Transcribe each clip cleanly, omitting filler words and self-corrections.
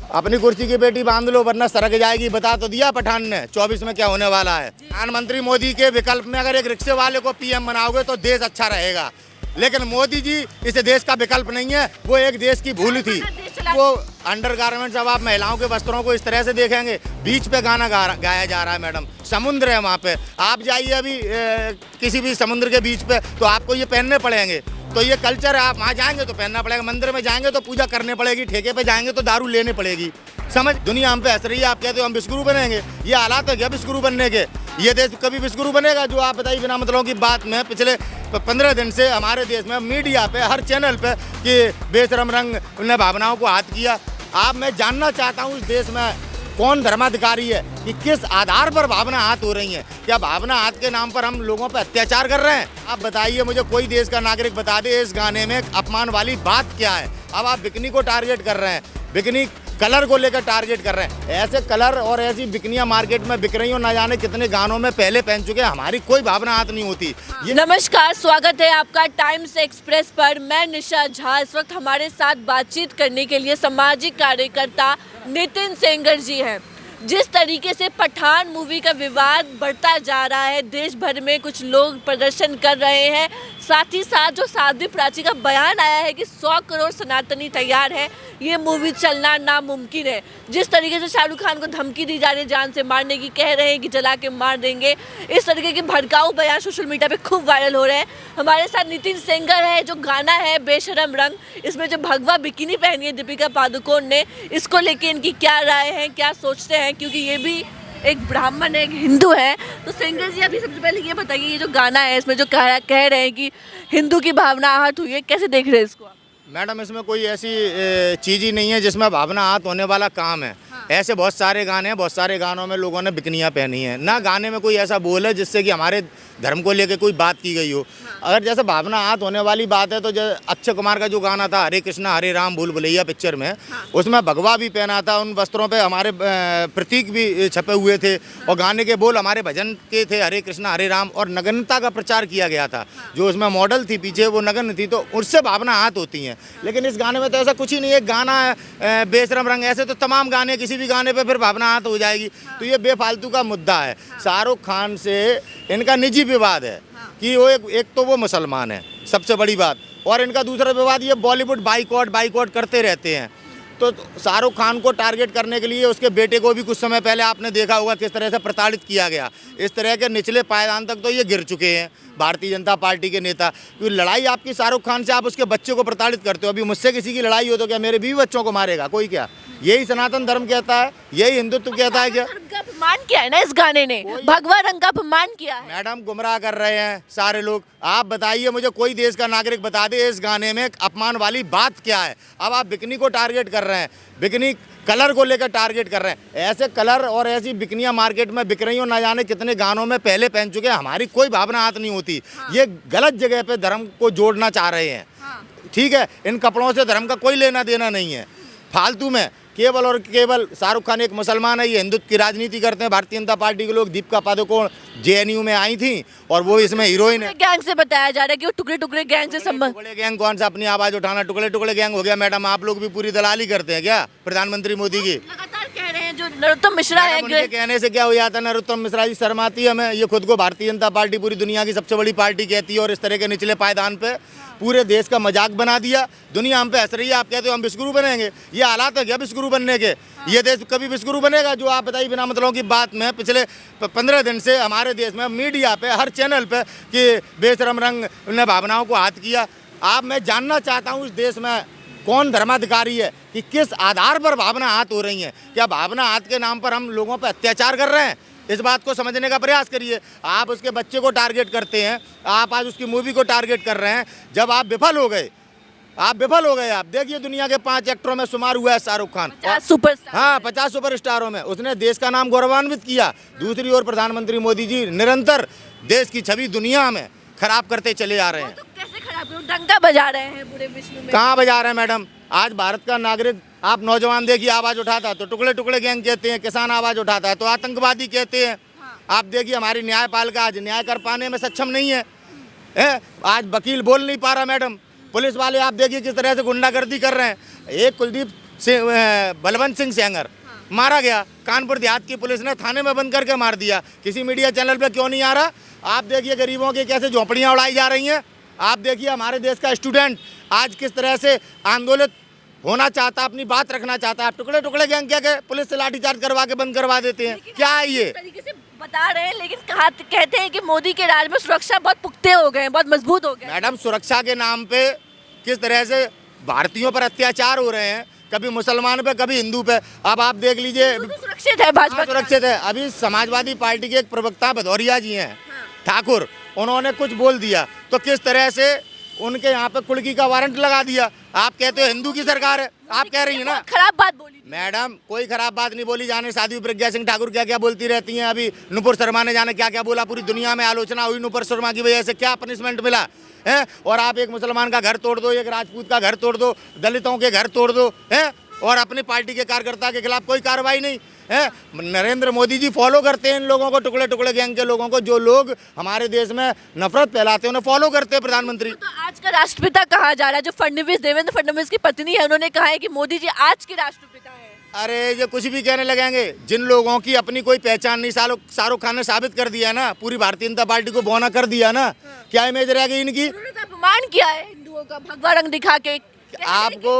अपनी कुर्सी की बेटी बांध लो वरना सड़क जाएगी। बता तो दिया पठान ने 24 में क्या होने वाला है। प्रधानमंत्री मोदी के विकल्प में अगर एक रिक्शे वाले को पीएम बनाओगे तो देश अच्छा रहेगा, लेकिन मोदी जी इस देश का विकल्प नहीं है, वो एक देश की भूल थी। वो अंडरगारमेंट्स, अब आप महिलाओं के वस्त्रों को इस तरह से देखेंगे, बीच पे गाना गाया जा रहा है। मैडम समुद्र है वहाँ पे, आप जाइए अभी किसी भी समुद्र के बीच पे तो आपको ये पहनने पड़ेंगे। तो ये कल्चर है, आप वहाँ जाएंगे तो पहनना पड़ेगा, मंदिर में जाएंगे तो पूजा करने पड़ेगी, ठेके पे जाएंगे तो दारू लेने पड़ेगी। समझ, दुनिया हम पे हंस रही है, आप कहते हो हम विश्वगुरु बनेंगे। ये हालात है क्या विश्वगुरु बनने के? ये देश कभी विश्वगुरु बनेगा? जो आप बताइए बिना मतलब की बात में पिछले 15 दिन से हमारे देश में मीडिया पे हर चैनल पे कि बेशरम रंग ने भावनाओं को हाथ किया। आप, मैं जानना चाहता हूँ इस देश में कौन धर्माधिकारी है कि किस आधार पर भावना हाथ हो रही है? क्या भावना हाथ के नाम पर हम लोगों पर अत्याचार कर रहे हैं? आप बताइए मुझे, कोई देश का नागरिक बता दे इस गाने में अपमान वाली बात क्या है। अब आप बिकनी को टारगेट कर रहे हैं, बिकनी कलर को लेकर टारगेट कर रहे हैं। ऐसे कलर और ऐसी बिकनियां मार्केट में बिक रही हो, ना जाने कितने गानों में पहले पहन चुके हैं, हमारी कोई भावना हाथ नहीं होती। नमस्कार, स्वागत है आपका टाइम्स एक्सप्रेस पर। मैं निशा झा। इस वक्त हमारे साथ बातचीत करने के लिए सामाजिक कार्यकर्ता नितिन सेंगर जी हैं। जिस तरीके से पठान मूवी का विवाद बढ़ता जा रहा है, देश भर में कुछ लोग प्रदर्शन कर रहे हैं, साथ ही साथ जो साध्वी प्राची का बयान आया है कि 100 करोड़ सनातनी तैयार है, ये मूवी चलना नामुमकिन है। जिस तरीके से शाहरुख खान को धमकी दी जा रही है जान से मारने की, कह रहे हैं कि जला के मार देंगे, इस तरीके के भड़काऊ बयान सोशल मीडिया पे खूब वायरल हो रहे हैं। हमारे साथ नितिन सेंगर है। जो गाना है बेशरम रंग, इसमें जो भगवा बिकिनी पहनी है दीपिका पादुकोण ने, इसको लेके इनकी क्या राय है, क्या सोचते हैं? क्योंकि ये भी एक ब्राह्मण है, एक हिंदू है। तो सेंगर जी, अभी सबसे पहले ये बताइए, ये जो गाना है इसमें जो कह रहे हैं कि हिंदू की भावना आहत हुई है, कैसे देख रहे हैं इसको? मैडम इसमें कोई ऐसी चीज़ ही नहीं है जिसमें भावना आहत होने वाला काम है। ऐसे बहुत सारे गाने हैं, बहुत सारे गानों में लोगों ने बिकनियाँ पहनी हैं, ना गाने में कोई ऐसा बोल है जिससे कि हमारे धर्म को लेकर कोई बात की गई हो। अगर जैसे भावना आहत होने वाली बात है तो जैसे अक्षय कुमार का जो गाना था हरे कृष्णा हरे राम भूल भुलैया पिक्चर में, उसमें भगवा भी पहना था, उन वस्त्रों पे हमारे प्रतीक भी छपे हुए थे और गाने के बोल हमारे भजन के थे, हरे कृष्णा हरे राम, और नग्नता का प्रचार किया गया था। जो उसमें मॉडल थी पीछे वो नग्न थी, तो उससे भावना आहत होती हैं। लेकिन इस गाने में तो ऐसा कुछ ही नहीं है। गाना है बेशरम रंग, ऐसे तो तमाम गाने, किसी भी गाने पे फिर भावना आहत हो जाएगी। तो ये बेफालतू का मुद्दा है। शाहरुख खान से इनका निजी विवाद है कि वो एक तो वो मुसलमान है, सबसे बड़ी बात, और इनका दूसरा विवाद ये बॉलीवुड बाइकआउट करते रहते हैं। तो शाहरुख खान को टारगेट करने के लिए उसके बेटे को भी कुछ समय पहले आपने देखा होगा किस तरह से प्रताड़ित किया गया। इस तरह के निचले पायदान तक तो ये गिर चुके हैं भारतीय जनता पार्टी के नेता। क्योंकि लड़ाई आपकी शाहरुख खान से, आप उसके बच्चे को प्रताड़ित करते हो। अभी मुझसे किसी की लड़ाई हो तो क्या मेरे 20 बच्चों को मारेगा कोई? क्या यही सनातन धर्म कहता है? यही हिंदुत्व कहता है क्या? का अपमान किया है ना इस गाने ने, भगवा रंग का अपमान किया है। मैडम गुमराह कर रहे हैं सारे लोग। आप बताइए मुझे, कोई देश का नागरिक बता दे इस गाने में अपमान वाली बात क्या है? अब आप बिकनी को टारगेट कर रहे हैं, बिकनी कलर को लेकर टारगेट कर रहे हैं। ऐसे कलर और ऐसी बिकनियां मार्केट में बिक रही हो, ना जाने कितने गानों में पहले पहन चुके हैं, हमारी कोई भावना हाथ नहीं होती। ये गलत जगह पे धर्म को जोड़ना चाह रहे हैं। ठीक है, इन कपड़ों से धर्म का कोई लेना देना नहीं है। फालतू में केवल और केवल शाहरुख खान एक मुसलमान है, ये हिंदुत्व की राजनीति करते हैं भारतीय जनता पार्टी के लोग। दीपिका पादुकोण जेएनयू में आई थी और वो इसमें हीरोइन है। गैंग से बताया जा रहा है कि वो टुकड़े टुकड़े गैंग से संबंध। टुकड़े गैंग कौन सा? अपनी आवाज उठाना टुकड़े टुकड़े गैंग हो गया। मैडम आप लोग भी पूरी दलाली करते हैं क्या प्रधानमंत्री मोदी की? लगातार कह रहे हैं जो नरोत्तम मिश्रा है, उनके कहने से क्या हो जाता है? नरोत्तम मिश्रा जी शर्माती है हमें। ये खुद को भारतीय जनता पार्टी पूरी दुनिया की सबसे बड़ी पार्टी कहती है और इस तरह के निचले पायदान पे पूरे देश का मजाक बना दिया। दुनिया हम पे हंस रही है, आप कहते हो हम विश्वगुरु बनेंगे। ये हालात है क्या विश्वगुरु बनने के? ये देश कभी विश्वगुरु बनेगा? जो आप बताइए बिना मतलब की बात में पिछले 15 दिन से हमारे देश में मीडिया पे हर चैनल पे कि बेशरम रंग ने भावनाओं को हाथ किया। आप, मैं जानना चाहता हूँ इस देश में कौन धर्माधिकारी है कि किस आधार पर भावना हाथ हो रही है? क्या भावना हाथ के नाम पर हम लोगों पर अत्याचार कर रहे हैं? इस बात को समझने का प्रयास करिए। आप उसके बच्चे को टारगेट करते हैं, आप आज उसकी मूवी को टारगेट कर रहे हैं। जब आप विफल हो गए, आप देखिए दुनिया के 5 एक्टरों में शुमार हुआ है शाहरुख खान, 50 सुपरस्टार। हाँ 50 सुपरस्टारों में उसने देश का नाम गौरवान्वित किया। दूसरी ओर प्रधानमंत्री मोदी जी निरंतर देश की छवि दुनिया में खराब करते चले जा रहे हैं। तो कैसे खराब? डंका बजा रहे हैं पूरे विश्व में। कहाँ बजा रहे हैं मैडम? आज भारत का नागरिक, आप नौजवान देखिए, आवाज उठाता है तो टुकड़े टुकड़े गैंग कहते हैं, किसान आवाज उठाता है तो आतंकवादी कहते हैं। आप देखिए हमारी न्यायपालिका आज न्याय कर पाने में सक्षम नहीं है। आज वकील बोल नहीं पा रहा मैडम। पुलिस वाले आप देखिए किस तरह से गुंडागर्दी कर रहे हैं। एक कुलदीप बलवंत सिंह सेंगर मारा गया, कानपुर देहात की पुलिस ने थाने में बंद करके मार दिया। किसी मीडिया चैनल पे क्यों नहीं आ रहा? आप देखिए गरीबों की कैसे झोंपड़ियां उड़ाई जा रही हैं। आप देखिए हमारे देश का स्टूडेंट आज किस तरह से आंदोलित होना चाहता, अपनी बात रखना चाहता है। टुकड़े टुकड़े गैंग क्या के पुलिस से लाठीचार्ज करवा के बंद करवा देते हैं। क्या है ये? तरीके से बता रहे हैं, लेकिन कहते हैं कि मोदी के राज में सुरक्षा बहुत पुख्ते हो गए हैं, बहुत मजबूत हो गए। मैडम, सुरक्षा के नाम पे किस तरह से भारतीयों पर अत्याचार हो रहे हैं, कभी मुसलमान पे कभी हिंदू पे। अब आप देख लीजिए, तो सुरक्षित है भाजपा, सुरक्षित है। अभी समाजवादी पार्टी के एक प्रवक्ता भदौरिया जी हैं, ठाकुर, उन्होंने कुछ बोल दिया तो किस तरह से उनके यहाँ पे कुड़की का वारंट लगा दिया। आप कहते हो हिंदू की सरकार है, आप कह रही है ना खराब बात बोली। मैडम, कोई खराब बात नहीं बोली। जाने साध्वी प्रज्ञा सिंह ठाकुर क्या क्या बोलती रहती हैं। अभी नुपुर शर्मा ने जाने क्या क्या बोला, पूरी दुनिया में आलोचना हुई नुपुर शर्मा की वजह से, क्या पनिशमेंट मिला है। और आप एक मुसलमान का घर तोड़ दो, एक राजपूत का घर तोड़ दो, दलितों के घर तोड़ दो है, और अपनी पार्टी के कार्यकर्ता के खिलाफ कोई कार्रवाई नहीं है। नरेंद्र मोदी जी फॉलो करते हैं इन लोगों को, टुकड़े टुकड़े गैंग के लोगों को, जो लोग हमारे देश में नफरत फैलाते हैं उन्हें फॉलो करते हैं प्रधानमंत्री। तो आज का राष्ट्रपिता कहा जा रहा है, जो फडणवीस, देवेंद्र फडणवीस की पत्नी है, उन्होंने कहा है कि मोदी जी आज के राष्ट्रपिता है। अरे ये कुछ भी कहने लगेंगे। जिन लोगों की अपनी कोई पहचान नहीं, शाहरुख खान ने साबित कर दिया ना, पूरी भारतीय जनता पार्टी को बौना कर दिया ना। क्या इमेज रह गई इनकी? अपमान किया है हिंदुओं का, भगवा रंग दिखा के आपको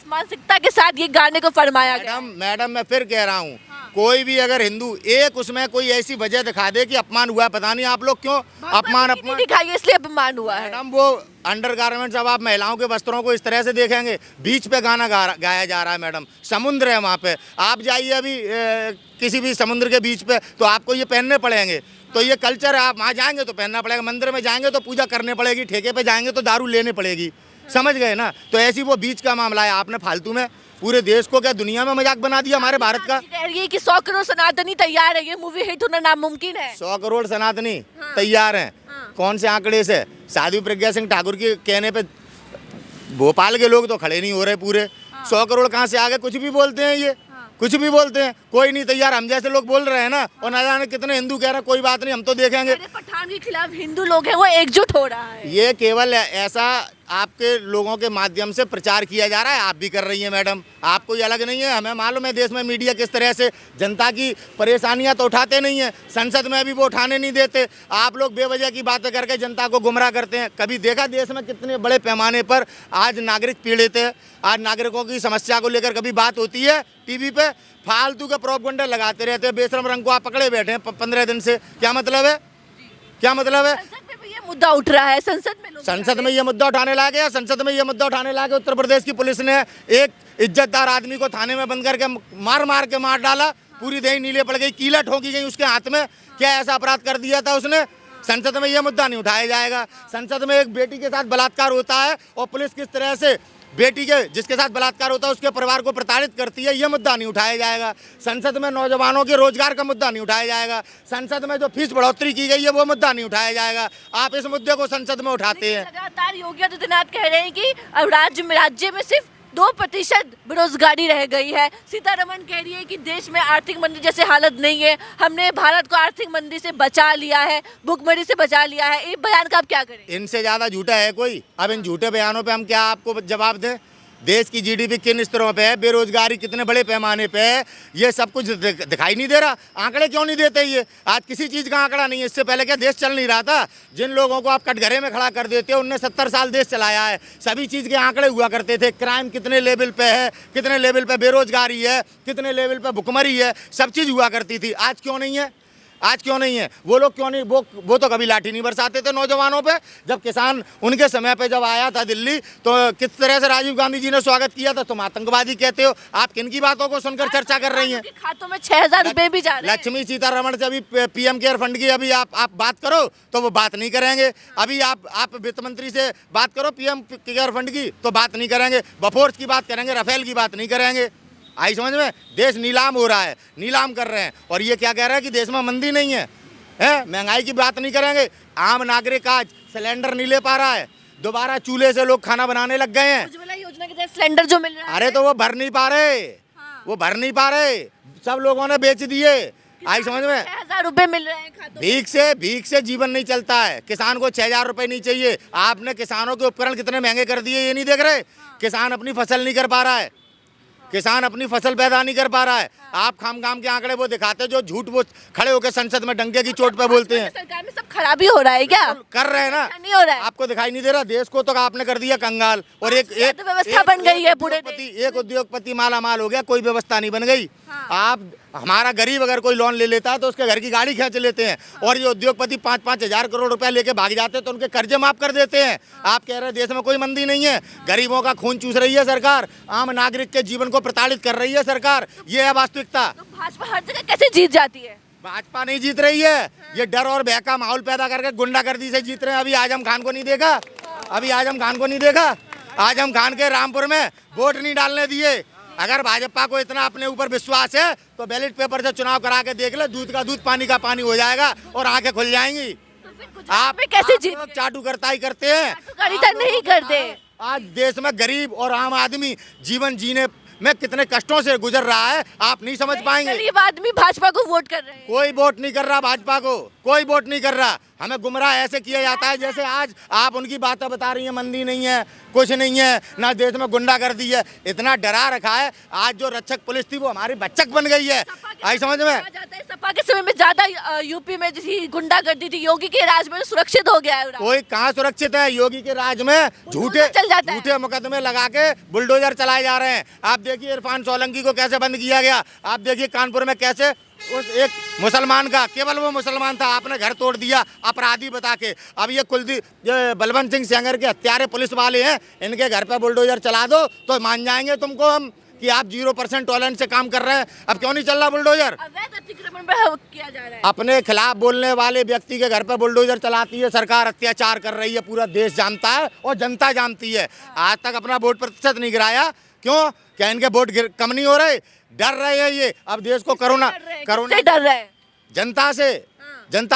मानसिकता के साथ ये गाने को फरमाया गया। मैडम मैं फिर कह रहा हूँ, कोई भी अगर हिंदू एक उसमें कोई ऐसी वजह दिखा दे कि अपमान हुआ, पता नहीं आप लोग क्यों अपमान दिखाई, इसलिए अपमान हुआ है। मैडम वो अंडरगारमेंट्स, अब आप महिलाओं के वस्त्रों को इस तरह से देखेंगे, बीच पे गाना गाया जा रहा है। मैडम, समुद्र है वहाँ पे, आप जाइए अभी किसी भी समुद्र के बीच पे तो आपको ये पहनने पड़ेंगे। तो ये कल्चर है, आप वहाँ जाएंगे तो पहनना पड़ेगा, मंदिर में जाएंगे तो पूजा करने पड़ेगी, ठेके पे जाएंगे तो दारू लेने पड़ेगी। समझ गए ना? तो ऐसी वो बीच का मामला है। आपने फालतू में पूरे देश को क्या दुनिया में मजाक बना दिया हमारे भारत का। कह रही है कि 100 करोड़ सनातनी तैयार है, ये मूवी हिट होना नामुमकिन है। 100 करोड़ सनातनी तैयार हैं? कौन से आंकड़े से? साध्वी प्रज्ञा सिंह ठाकुर के कहने पे भोपाल के लोग तो खड़े नहीं हो रहे पूरे। 100 करोड़ कहाँ से आ गए? कुछ भी बोलते हैं ये, कुछ भी बोलते हैं। कोई नहीं तैयार, हम जैसे लोग बोल रहे हैं ना, और ना जाने कितने हिंदू कह रहे हैं कोई बात नहीं, हम तो देखेंगे। पठान के खिलाफ हिंदू लोग हैं, वो एकजुट हो रहा है। ये केवल ऐसा आपके लोगों के माध्यम से प्रचार किया जा रहा है। आप भी कर रही हैं मैडम, आप कोई अलग नहीं है। हमें मालूम है देश में मीडिया किस तरह से जनता की परेशानियां तो उठाते नहीं है, संसद में भी वो उठाने नहीं देते। आप लोग बेवजह की बातें करके जनता को गुमराह करते हैं। कभी देखा देश में कितने बड़े पैमाने पर आज नागरिक पीड़ित है? आज नागरिकों की समस्या को लेकर कभी बात होती है टीवी पे? फालतू के प्रोपगंडा लगाते रहते हैं। बेशरम रंग को आप पकड़े बैठे हैं 15 दिन से, क्या मतलब है? क्या मतलब है? ये मुद्दा उठ रहा है संसद में ये मुद्दा उठाने लगे। संसद में ये मुद्दा उठाने लगे। उत्तर प्रदेश की पुलिस ने एक इज्जतदार आदमी को थाने में बंद करके मार मार डाला, पूरी देह नीले पड़ गई, कीला ठोकी गई उसके हाथ में। क्या ऐसा अपराध कर दिया था उसने? संसद में ये मुद्दा नहीं उठाया जाएगा। संसद में एक बेटी के साथ बलात्कार होता है और पुलिस किस तरह से बेटी के जिसके साथ बलात्कार होता है उसके परिवार को प्रताड़ित करती है, ये मुद्दा नहीं उठाया जाएगा। संसद में नौजवानों के रोजगार का मुद्दा नहीं उठाया जाएगा। संसद में जो फीस बढ़ोतरी की गई है वो मुद्दा नहीं उठाया जाएगा। आप इस मुद्दे को संसद में उठाते हैं। लगातार योगी आदित्यनाथ कह रहे हैं कि अब राज्य में सिर्फ 2% बेरोजगारी रह गई है। सीतारमण कह रही है कि देश में आर्थिक मंदी जैसे हालत नहीं है, हमने भारत को आर्थिक मंदी से बचा लिया है, भुखमरी से बचा लिया है। इस बयान का आप क्या करें? इनसे ज्यादा झूठा है कोई? अब इन झूठे बयानों पे हम क्या आपको जवाब दें? देश की जीडीपी किन स्तरों पे है, बेरोजगारी कितने बड़े पैमाने पे है, ये सब कुछ दिखाई नहीं दे रहा। आंकड़े क्यों नहीं देते? ये आज किसी चीज़ का आंकड़ा नहीं है। इससे पहले क्या देश चल नहीं रहा था? जिन लोगों को आप कटघरे में खड़ा कर देते हो उनने 70 साल देश चलाया है। सभी चीज़ के आंकड़े हुआ करते थे। क्राइम कितने लेवल पे है, कितने लेवल पे बेरोजगारी है, कितने लेवल पे भुखमरी है, सब चीज़ हुआ करती थी। आज क्यों नहीं है? आज क्यों नहीं है? वो लोग क्यों नहीं? वो तो कभी लाठी नहीं बरसाते थे नौजवानों पे। जब किसान उनके समय पे जब आया था दिल्ली तो किस तरह से राजीव गांधी जी ने स्वागत किया था। तुम आतंकवादी कहते हो। आप किन की बातों को सुनकर चर्चा कर रही हैं? खातों में 6000 रुपए भी जा रहे हैं। लक्ष्मी सीतारमण से अभी पीएम केयर फंड की अभी आप बात करो तो वो बात नहीं करेंगे। अभी आप वित्त मंत्री से बात करो पीएम केयर फंड की तो बात नहीं करेंगे। बफोर्स की बात करेंगे, राफेल की बात नहीं करेंगे। आई समझ में? देश नीलाम हो रहा है, नीलाम कर रहे हैं। और ये क्या कह रहा है कि देश में मंदी नहीं है? महंगाई की बात नहीं करेंगे। आम नागरिक आज सिलेंडर नहीं ले पा रहा है, दोबारा चूल्हे से लोग खाना बनाने लग गए हैं। उज्ज्वला योजना के तहत सिलेंडर जो मिल रहा है, अरे तो वो भर नहीं पा रहे। वो भर नहीं पा रहे, सब लोगों ने बेच दिए। आई समझ में? 6000 रुपए मिल रहे हैं खातों में। भीख से जीवन नहीं चलता है। किसान को 6000 रुपए नहीं चाहिए। आपने किसानों के उपकरण कितने महंगे कर दिए ये नहीं देख रहे? किसान अपनी फसल नहीं कर पा रहा है। किसान अपनी फसल पैदा नहीं कर पा रहा है। आप खाम के आंकड़े वो दिखाते जो झूठ वो खड़े होकर संसद में डंके की चोट पे बोलते हैं। सरकार में सब खराबी हो रहा है क्या? कर रहे हैं ना, नहीं हो रहा है। आपको दिखाई नहीं दे रहा? देश को तो आपने कर दिया कंगाल और एक व्यवस्था बन गई है पूरे एक उद्योगपति माला माल हो गया, कोई व्यवस्था नहीं बन गई। आप हमारा गरीब अगर कोई लोन ले लेता है तो उसके घर की गाड़ी खींच लेते हैं, और ये उद्योगपति 5-5 हजार करोड़ रुपया लेके भाग जाते हैं तो उनके कर्जे माफ कर देते हैं। आप कह रहे हैं देश में कोई मंदी नहीं है, गरीबों का खून चूस रही है सरकार, आम नागरिक के जीवन को प्रताड़ित कर रही है सरकार, ये है वास्तविकता। तो भाजपा हर जगह कैसे जीत जाती है? भाजपा नहीं जीत रही है, ये डर और भय का माहौल पैदा करके गुंडागर्दी से जीत रहे हैं। अभी आजम खान को नहीं देखा, आजम खान के रामपुर में वोट नहीं डालने दिए। अगर भाजपा को इतना अपने ऊपर विश्वास है तो बैलेट पेपर से चुनाव करा के देख ले, दूध का दूध पानी का पानी हो जाएगा और आंखें खुल जाएंगी। आप कैसे जीत? चाटू करता ही करते हैं, नहीं करते। आज देश में गरीब और आम आदमी जीवन जीने में कितने कष्टों से गुजर रहा है, आप नहीं समझ पाएंगे। गरीब आदमी भाजपा को वोट कर रहे हैं। कोई वोट नहीं कर रहा भाजपा को, कोई वोट नहीं कर रहा। हमें गुमराह ऐसे किया जाता है जैसे आज आप उनकी बातें बता रही हैं, मंदी नहीं है, कुछ नहीं है, ना देश में गुंडागर्दी है, इतना डरा रखा है। आज जो रक्षक पुलिस थी वो हमारी बच्चक बन गई है, आई समझ में? सपा के समय में ज्यादा यूपी में जैसी गुंडागर्दी थी, योगी के राज में सुरक्षित हो गया है। कोई कहाँ सुरक्षित है? योगी के राज में झूठे मुकदमे लगा के बुलडोजर चलाए जा रहे हैं। आप देखिए इरफान सोलंकी को कैसे बंद किया गया, आप देखिए कानपुर में कैसे उस एक मुसलमान का, केवल वो मुसलमान था, आपने घर तोड़ दिया अपराधी बता के। अब ये बलवंत सिंह सेंगर के हत्यारे पुलिस वाले हैं, इनके घर पे बुलडोजर चला दो तो मान जाएंगे तुमको हम कि आप 0% टॉलरेंस से काम कर रहे हैं। अब क्यों नहीं चल रहा बुलडोजर? अवैध अतिक्रमण पर किया जा रहा है। अपने खिलाफ बोलने वाले व्यक्ति के घर पे बुलडोजर चलाती है सरकार, अत्याचार कर रही है, पूरा देश जानता है और जनता जानती है। आज तक अपना वोट प्रतिशत नहीं गिराया, क्यों? क्या इनके वोट कम नहीं हो रहे? डर रहे हैं ये। अब देश को कोरोना डर रहे हैं, जनता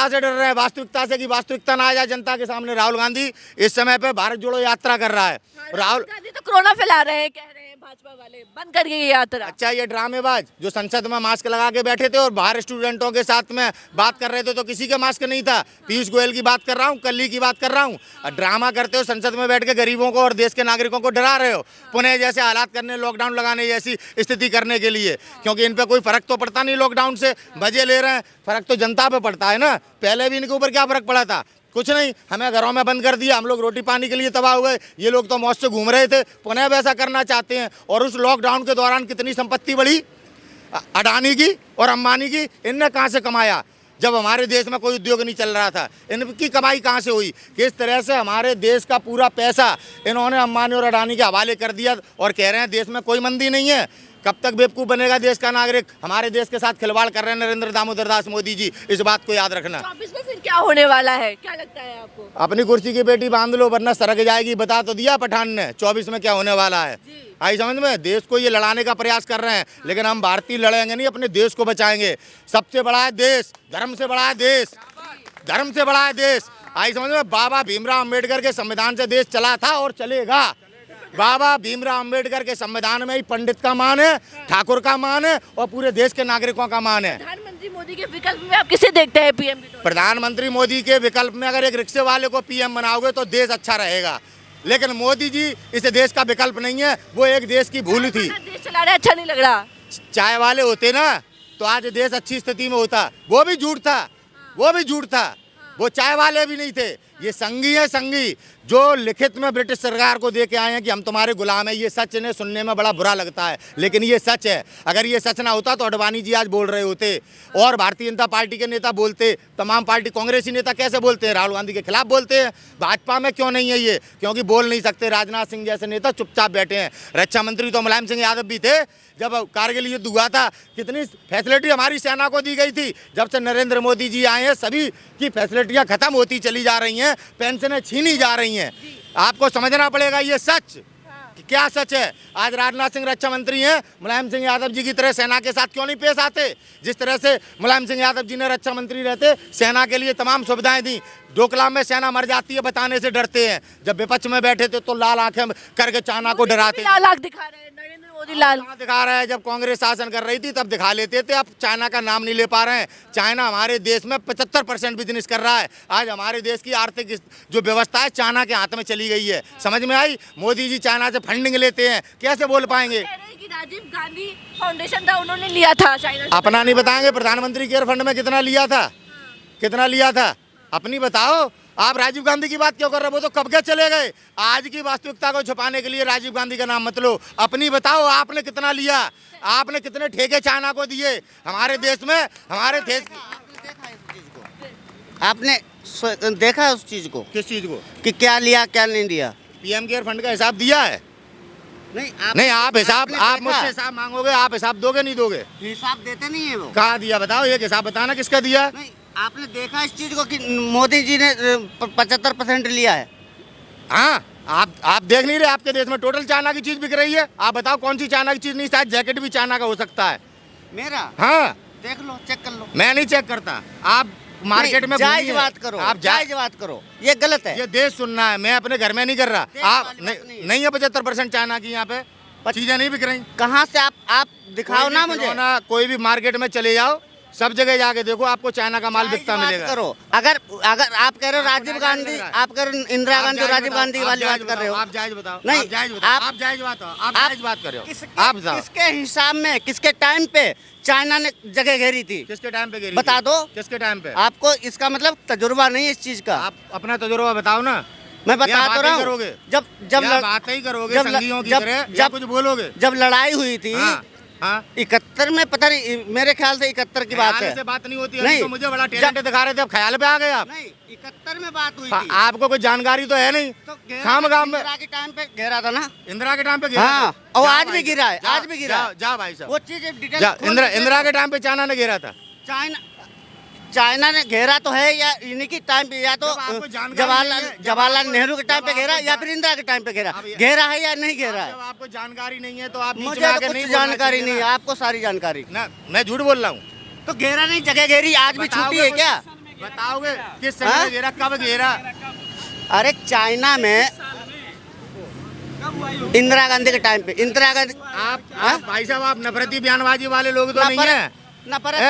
से डर रहे हैं, वास्तविकता से कि वास्तविकता ना आ जाए जनता के सामने। राहुल गांधी इस समय पे भारत जोड़ो यात्रा कर रहा है। राहुल गांधी तो कोरोना फैला रहे हैं, कह रहे हैं भाजपा वाले बंद कर ये यात्रा। अच्छा, ये ड्रामेबाज जो संसद में मास्क लगा के बैठे थे और बाहर स्टूडेंटों के साथ में बात कर रहे थे तो किसी के मास्क नहीं था। पीयूष गोयल की बात कर रहा हूँ, कल्ली की बात कर रहा हूँ। ड्रामा करते हो, संसद में बैठ के गरीबों को और देश के नागरिकों को डरा रहे हो, पुणे जैसे हालात करने, लॉकडाउन लगाने जैसी स्थिति करने के लिए, क्योंकि इन पर कोई फर्क तो पड़ता नहीं। लॉकडाउन से मजे ले रहे हैं, फर्क तो जनता पे पड़ता है ना। पहले भी इनके ऊपर क्या फर्क पड़ा था? कुछ नहीं, हमें घरों में बंद कर दिया, हम लोग रोटी पानी के लिए तबाह हुए। ये लोग तो मौज से घूम रहे थे, पुनः वैसा करना चाहते हैं। और उस लॉकडाउन के दौरान कितनी संपत्ति बढ़ी अडानी की और अंबानी की, इनने कहाँ से कमाया? जब हमारे देश में कोई उद्योग नहीं चल रहा था, इनकी कमाई कहाँ से हुई? किस तरह से हमारे देश का पूरा पैसा इन्होंने अंबानी और अडानी के हवाले कर दिया और कह रहे हैं देश में कोई मंदी नहीं है। कब तक बेवकूफ़ बनेगा देश का नागरिक? हमारे देश के साथ खिलवाड़ कर रहे हैं नरेंद्र दामोदर दास मोदी जी, इस बात को याद रखना। 24 में फिर क्या होने वाला है, क्या लगता है आपको? अपनी कुर्सी की बेटी बांध लो वरना सरक जाएगी, बता तो दिया पठान ने 24 में क्या होने वाला है। आई समझ में? देश को ये लड़ाने का प्रयास कर रहे हैं, लेकिन हम भारतीय लड़ेंगे नहीं, अपने देश को बचाएंगे। सबसे बड़ा है देश, धर्म से बड़ा है देश, धर्म से बड़ा है देश। आई समझ में? बाबा भीमराव अम्बेडकर के संविधान से देश चला था और चलेगा। बाबा भीमराव अम्बेडकर के संविधान में ही पंडित का मान है, ठाकुर का मान है और पूरे देश के नागरिकों का मान है। प्रधानमंत्री मोदी के विकल्प में आप किसे देखते हैं पीएम के तौर पर? प्रधानमंत्री मोदी के विकल्प में अगर एक रिक्शे वाले को पीएम बनाओगे तो देश अच्छा रहेगा, लेकिन मोदी जी इस देश का विकल्प नहीं है, वो एक देश की भूल थी। देश चला रहे अच्छा नहीं लग रहा। चाय वाले होते ना तो आज देश अच्छी स्थिति में होता। वो भी झूठ था, वो चाय वाले भी नहीं थे, ये संघी है, संघी जो लिखित में ब्रिटिश सरकार को दे के आए हैं कि हम तुम्हारे गुलाम हैं। ये सच इन्हें सुनने में बड़ा बुरा लगता है, लेकिन ये सच है। अगर ये सच ना होता तो अडवाणी जी आज बोल रहे होते और भारतीय जनता पार्टी के नेता बोलते, तमाम पार्टी कांग्रेसी नेता कैसे बोलते हैं? राहुल गांधी के खिलाफ बोलते हैं। भाजपा में क्यों नहीं है ये? क्योंकि बोल नहीं सकते। राजनाथ सिंह जैसे नेता चुपचाप बैठे हैं। रक्षा मंत्री तो मुलायम सिंह यादव भी थे। जब कारगिल युद्ध हुआ था कितनी फैसिलिटी हमारी सेना को दी गई थी। जब से नरेंद्र मोदी जी आए हैं सभी की फैसिलिटियां खत्म होती चली जा रही हैं, पेंशनें छीनी जा रही हैं। आपको समझना पड़ेगा ये सच कि क्या सच है। आज राजनाथ सिंह रक्षा मंत्री हैं, मुलायम सिंह यादव जी की तरह सेना के साथ क्यों नहीं पेश आते? जिस तरह से मुलायम सिंह यादव जी ने रक्षा मंत्री रहते सेना के लिए तमाम सुविधाएं दी। डोकलाम में सेना मर जाती है बताने से डरते हैं। जब विपक्ष में बैठे थे तो लाल आंखें करके चाइना को डराते। लाल आंख दिखा रहे हैं नरेंद्र मोदी, लाल दिखा रहा है। जब कांग्रेस शासन कर रही थी तब दिखा लेते थे, अब चाइना का नाम नहीं ले पा रहे हैं। चाइना हमारे देश में 75% बिजनेस कर रहा है। आज हमारे देश की आर्थिक जो व्यवस्था है चाइना के हाथ में चली गई है। समझ में आई? मोदी जी चाइना से फंडिंग लेते हैं, कैसे बोल पाएंगे? कि राजीव गांधी फाउंडेशन था, उन्होंने लिया था चाइना से। अपना नहीं बताएंगे, प्रधानमंत्री केयर फंड में कितना लिया था, कितना लिया था, अपनी बताओ। आप राजीव गांधी की बात क्यों कर रहे हो? वो तो कब के चले गए। आज की वास्तविकता को छुपाने के लिए राजीव गांधी का नाम मत लो, अपनी बताओ आपने कितना लिया, आपने कितने ठेके चाइना को दिए हमारे देश में, हमारे देश। आपने देखा है उस चीज को? किस चीज को? कि क्या लिया क्या नहीं लिया? पीएम केयर फंड का हिसाब दिया है? नहीं, आप हिसाब, आपने आप देखा? मुझसे हिसाब मांगोगे, आप हिसाब दोगे नहीं दोगे? हिसाब देते नहीं है वो। कहाँ दिया बताओ, एक हिसाब बताना किसका दिया? नहीं, आपने देखा इस चीज को कि मोदी जी ने 75% लिया है? हाँ, आप देख नहीं रहे, आपके देश में टोटल चाइना की चीज बिक रही है। आप बताओ कौन सी चाइना की चीज नहीं, शायद जैकेट भी चाइना का हो सकता है। मेरा? हाँ, देख लो, चेक कर लो। मैं नहीं चेक करता, आप मार्केट में जायज घूमिए, बात करो, आप जायज बात करो, ये गलत है। ये देश सुनना है, मैं अपने घर में नहीं कर रहा। देश आप वाली बात नहीं है। नहीं है 75% चाइना की यहाँ पे चीजें नहीं बिक रही। कहाँ से आप दिखाओ ना मुझे। कोई भी मार्केट में चले जाओ, सब जगह जाके देखो, आपको चाइना का माल बिकता बात मिलेगा। करो, अगर आप कह रहे हो राजीव गांधी, आप कह रहे हो इंदिरा गांधी और राजीव गांधी वाली बात कर रहे हो। आप जायज बताओ। नहीं, आप जायज बताओ। आप जायज बात कर रहे हो। आप बताओ किसके हिसाब में, किसके टाइम पे चाइना ने जगह घेरी थी? किसके टाइम पे घेरी बता थी? दो। किसके टाइम पे? आपको इसका मतलब तजुर्बा नहीं है इस चीज का। आप अपना तजुर्बा बताओ ना। मैं बता तो रहा हूँ। करोगे जब बात ही करोगे संगियों की तरह, या कुछ बोलोगे? जब लड़ाई हुई थी हाँ, 71 में, पता नहीं, मेरे ख्याल से 71 की बात है। से बात नहीं होती है। नहीं, तो मुझे बड़ा टैलेंट दिखा रहे थे, अब ख्याल पे आ गए आप। नहीं, 71 में बात हुई थी। आपको कोई जानकारी तो है नहीं। तो खाम गाम में इंदिरा के टाइम पे घेरा था ना। इंदिरा के टाइम पे गिरा हाँ, था। और जाओ आज भाई भी गिरा है, जाओ, आज भी गिरा है। जाओ भाई साहब, वो चीज डिटेल जाओ। इंदिरा के टाइम पे चाइना ने घेरा था। चाइना ने घेरा तो है, या इन्हीं की टाइम पे, या तो जब आपको जानकारी नहीं है, जवाहरलाल नेहरू के टाइम पे जब घेरा, आपको या फिर इंदिरा के टाइम पे घेरा। अब ये- घेरा है या नहीं घेरा है? जब आपको जानकारी नहीं है तो आप बीच मुझे में तो आके कुछ नहीं बोलना जानकारी चाहिए नहीं है, ना। आपको सारी जानकारी। ना, मैं झूठ बोल रहा हूँ। तो घेरा नहीं, जगह घेरी, आज भी छुट्टी है क्या? बताओगे किस हाँ? समय घेरा, कब घेरा? अरे चाइना में इंदिरा गांधी के टाइम पे, इंदिरा गांधी। आप भाई साहब, आप नफरती बयानबाजी वाले लोग तो नहीं है,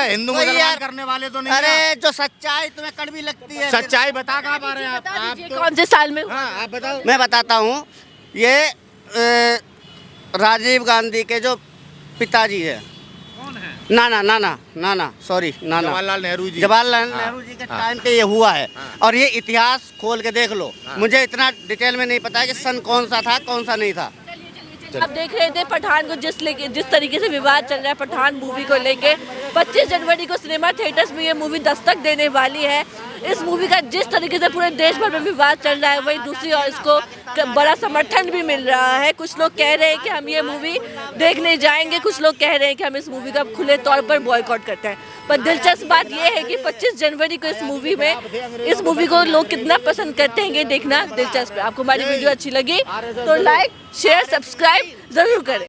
हिंदू मुसलमान करने वाले तो नहीं है। अरे जो सच्चाई तुम्हें कड़वी लगती है, सच्चाई बता कहाँ पा रहे हैं आप? बता आप दीजिए तो कौन से साल में हुआ? हाँ, आप बताओ। मैं बताता हूँ। ये राजीव गांधी के जो पिताजी है, नाना, सॉरी, नाना जवाहरलाल नेहरू जी। जवाहरलाल हाँ, नेहरू जी के हाँ। टाइम पे ये हुआ है। हाँ। और ये इतिहास खोल के देख लो। हाँ। मुझे इतना डिटेल में नहीं पता है कि सन कौन सा था, कौन सा नहीं था। आप देख रहे थे पठान को जिस तरीके से विवाद चल रहा है पठान मूवी को लेके। 25 जनवरी को सिनेमा थिएटर्स में ये मूवी दस्तक देने वाली है। इस मूवी का जिस तरीके से पूरे देश भर में विवाद चल रहा है, वही दूसरी ओर इसको बड़ा समर्थन भी मिल रहा है। कुछ लोग कह रहे हैं कि हम ये मूवी देखने जाएंगे, कुछ लोग कह रहे हैं कि हम इस मूवी का खुले तौर पर बॉयकॉट करते हैं। पर दिलचस्प बात यह है कि 25 जनवरी को इस मूवी को लोग कितना पसंद करते हैं, ये देखना दिलचस्प है। आपको हमारी वीडियो अच्छी लगी तो लाइक, शेयर, सब्सक्राइब जरूर करें।